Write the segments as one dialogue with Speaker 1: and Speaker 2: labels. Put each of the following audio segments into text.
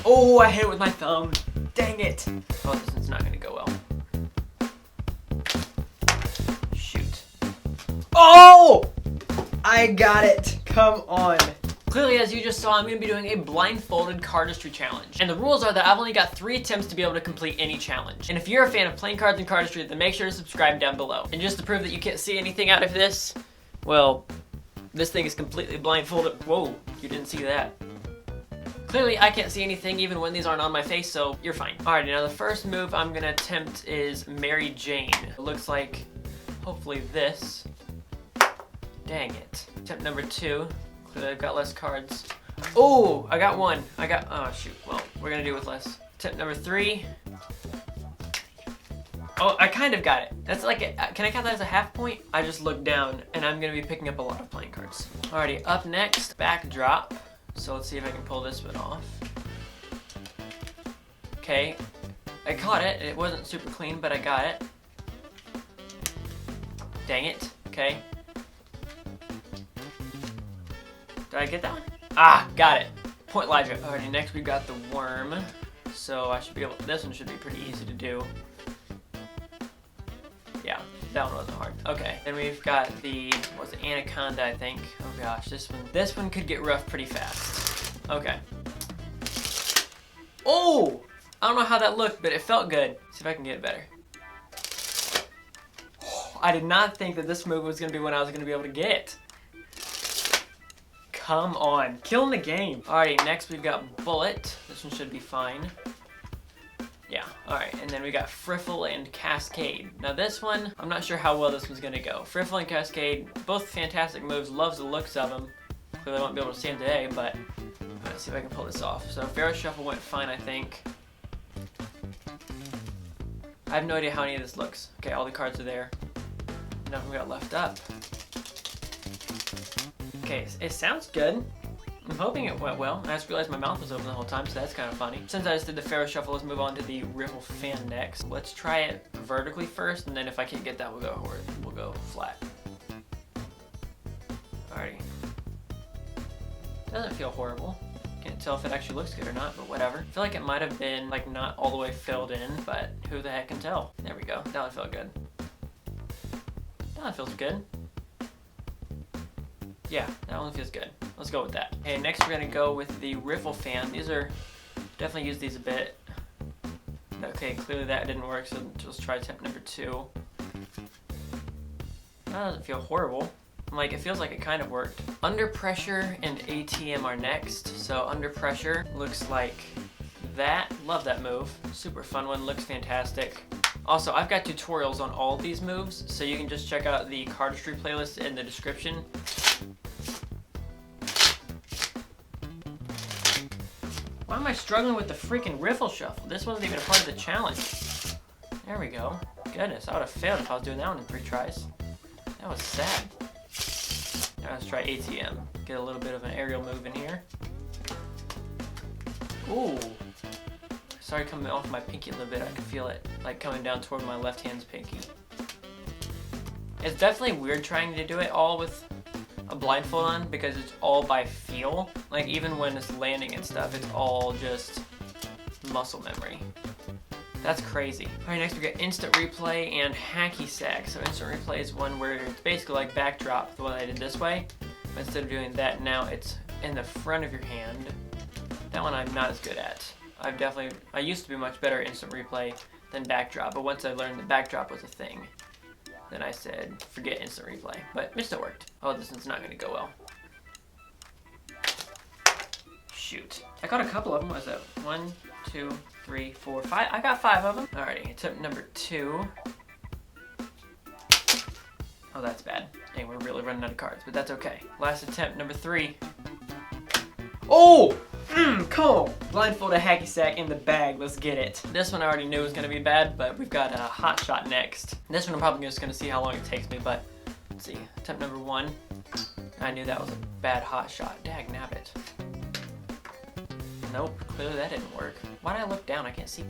Speaker 1: Oh, I hit it with my thumb. Dang it. Oh, this one's not gonna go well. Shoot. Oh! I got it. Come on. Clearly, as you just saw, I'm going to be doing a blindfolded cardistry challenge. And the rules are that I've only got 3 attempts to be able to complete any challenge. And if you're a fan of playing cards and cardistry, then make sure to subscribe down below. And just to prove that you can't see anything out of this, well, this thing is completely blindfolded. Whoa, you didn't see that. Clearly, I can't see anything even when these aren't on my face, so you're fine. Alrighty, now the first move I'm going to attempt is Mary Jane. It looks like, hopefully this. Dang it. Attempt number 2. Clearly I've got less cards. Oh, I got 1. Oh shoot, well, we're gonna do with less. Attempt number 3. Oh, I kind of got it. That's like, can I count that as a half point? I just looked down and I'm gonna be picking up a lot of playing cards. Alrighty, up next, backdrop. So let's see if I can pull this one off. Okay, I caught it. It wasn't super clean, but I got it. Dang it, okay. Did I get that one? Ah, got it. Point Elijah. Alrighty, next we've got the Werm. So I should be able, this one should be pretty easy to do. Yeah, that one wasn't hard. Okay, then we've got the, what's it, Anaconda, I think. Oh gosh, this one could get rough pretty fast. Okay. Oh! I don't know how that looked, but it felt good. See if I can get it better. Oh, I did not think that this move was gonna be one I was gonna be able to get. Come on, killing the game. Alrighty, next we've got Bullet. This one should be fine. Yeah, alright, and then we got Friffle and Cascade. Now this one, I'm not sure how well this one's gonna go. Friffle and Cascade, both fantastic moves, loves the looks of them. Clearly I won't be able to see them today, but let's see if I can pull this off. So Faro Shuffle went fine, I think. I have no idea how any of this looks. Okay, all the cards are there. Nothing we got left up. Okay, it sounds good. I'm hoping it went well. I just realized my mouth was open the whole time, so that's kind of funny. Since I just did the Faro Shuffle, let's move on to the Riffle Fan next. Let's try it vertically first, and then if I can't get that, we'll go flat. Alrighty. Doesn't feel horrible. Can't tell if it actually looks good or not, but whatever. I feel like it might have been like not all the way filled in, but who the heck can tell? There we go. That one felt good. That one feels good. Yeah, that one feels good. Let's go with that. Okay, next we're gonna go with the Riffle Fan. These are, definitely use these a bit. Okay, clearly that didn't work, so let's try attempt number 2. That doesn't feel horrible. Like, it feels like it kind of worked. Under Pressure and ATM are next. So Under Pressure looks like that. Love that move. Super fun one, looks fantastic. Also, I've got tutorials on all of these moves, so you can just check out the cardistry playlist in the description. Why am I struggling with the freaking Riffle Shuffle? This wasn't even a part of the challenge. There we go. Goodness, I would have failed if I was doing that one in 3 tries. That was sad. Now let's try ATM. Get a little bit of an aerial move in here. Ooh. Sorry, coming off my pinky a little bit. I can feel it like coming down toward my left hand's pinky. It's definitely weird trying to do it all with a blindfold on because it's all by feel. Like even when it's landing and stuff, it's all just muscle memory. That's crazy. Alright, next we got Instant Replay and Hackysack. So Instant Replay is one where it's basically like backdrop, the one I did this way. But instead of doing that, now it's in the front of your hand. That one I'm not as good at. I used to be much better at Instant Replay than backdrop, but once I learned that backdrop was a thing, then I said, forget Instant Replay. But it still worked. Oh, this one's not going to go well. Shoot. I got a couple of them. What was that? 1, 2, 3, 4, 5. I got 5 of them. Alrighty, attempt number 2. Oh, that's bad. Dang, we're really running out of cards, but that's okay. Last attempt, number 3. Oh! Come on! Blindfolded Hackysack in the bag. Let's get it. This one I already knew was going to be bad, but we've got a Hot Shot next. This one I'm probably just going to see how long it takes me, but let's see. Attempt number 1. I knew that was a bad Hot Shot. Dag nabbit. Nope, clearly that didn't work. Why did I look down? I can't see.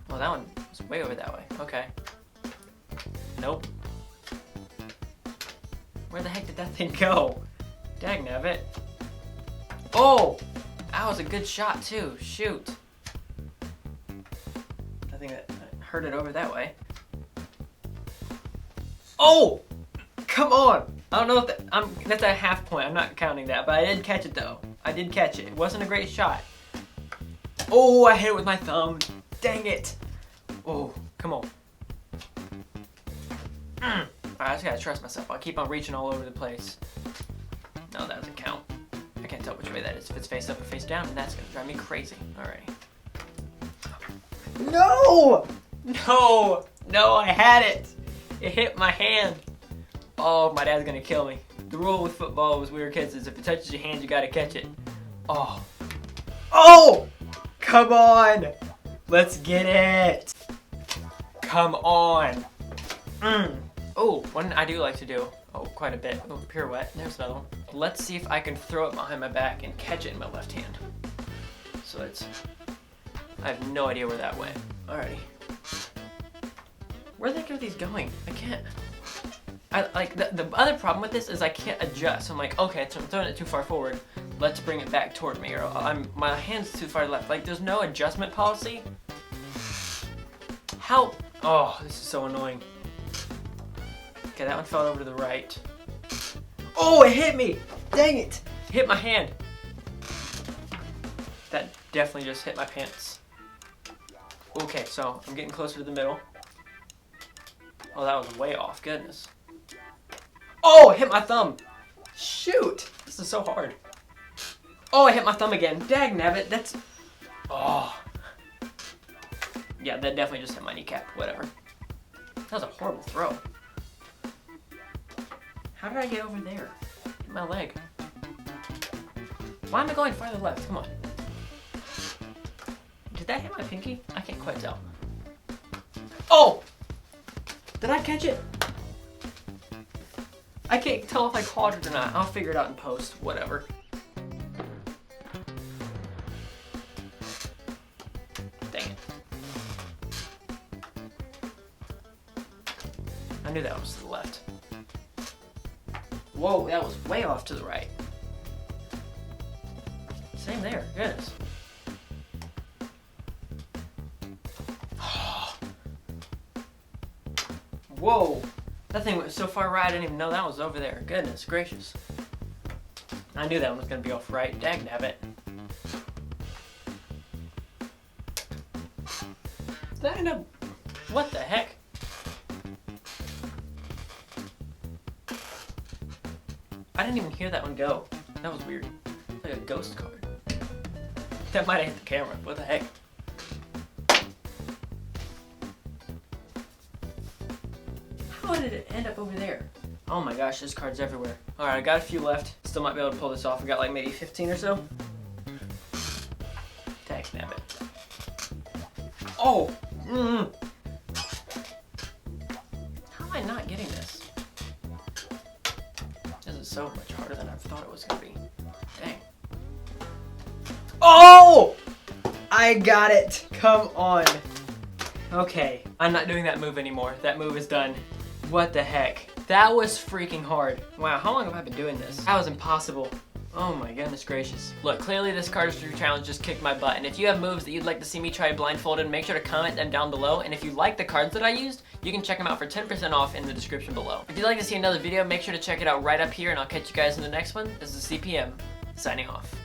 Speaker 1: Oh, that one was way over that way. Okay. Nope. Where the heck did that thing go? Dag nabbit. Oh! That was a good shot too. Shoot. I think that hurt it over that way. Oh! Come on! I don't know if that's a half point. I'm not counting that, but I did catch it though. I did catch it. It wasn't a great shot. Oh, I hit it with my thumb. Dang it. Oh, come on. Alright, I just gotta trust myself. I'll keep on reaching all over the place. No, that doesn't count. I can't tell which way that is. If it's face up or face down, then that's gonna drive me crazy. Alrighty. No! No! No, I had it! It hit my hand. Oh, my dad's gonna kill me. The rule with football was we were kids is if it touches your hand, you gotta catch it. Oh. Oh! Come on! Let's get it! Come on! Oh, one I do like to do. Oh, quite a bit. Oh, pirouette. There's another one. Let's see if I can throw it behind my back and catch it in my left hand. So it's... I have no idea where that went. Alrighty. Where the heck are these going? I can't... the other problem with this is I can't adjust. I'm like, okay, so I'm throwing it too far forward. Let's bring it back toward me, or my hand's too far left. Like, there's no adjustment policy. How? Oh, this is so annoying. Okay, that one fell over to the right. Oh, it hit me! Dang it! It hit my hand. That definitely just hit my pants. Okay, so I'm getting closer to the middle. Oh, that was way off. Goodness. Oh, it hit my thumb. Shoot! This is so hard. Oh, I hit my thumb again. Dagnabbit, that's... Oh. Yeah, that definitely just hit my kneecap. Whatever. That was a horrible throw. How did I get over there? Hit my leg. Why am I going farther left? Come on. Did that hit my pinky? I can't quite tell. Oh! Did I catch it? I can't tell if I caught it or not. I'll figure it out in post. Whatever. Dang it. I knew that was to the left. Whoa, that was way off to the right. Same there. Goodness. Whoa! That thing went so far right, I didn't even know that was over there. Goodness gracious. I knew that one was going to be off right. Dagnabbit. Did that end up... What the heck? I didn't even hear that one go. That was weird. Like a ghost card. That might have hit the camera. What the heck? How did it end up over there? Oh my gosh, there's cards everywhere. Alright, I got a few left. Still might be able to pull this off. I got like maybe 15 or so. Dagnabbit. Oh! How am I not getting this? This is so much harder than I thought it was going to be. Dang. Oh! I got it. Come on. Okay, I'm not doing that move anymore. That move is done. What the heck? That was freaking hard. Wow, how long have I been doing this? That was impossible. Oh my goodness gracious. Look, clearly this cardistry challenge just kicked my butt, and if you have moves that you'd like to see me try blindfolded, make sure to comment them down below, and if you like the cards that I used, you can check them out for 10% off in the description below. If you'd like to see another video, make sure to check it out right up here, and I'll catch you guys in the next one. This is CPM, signing off.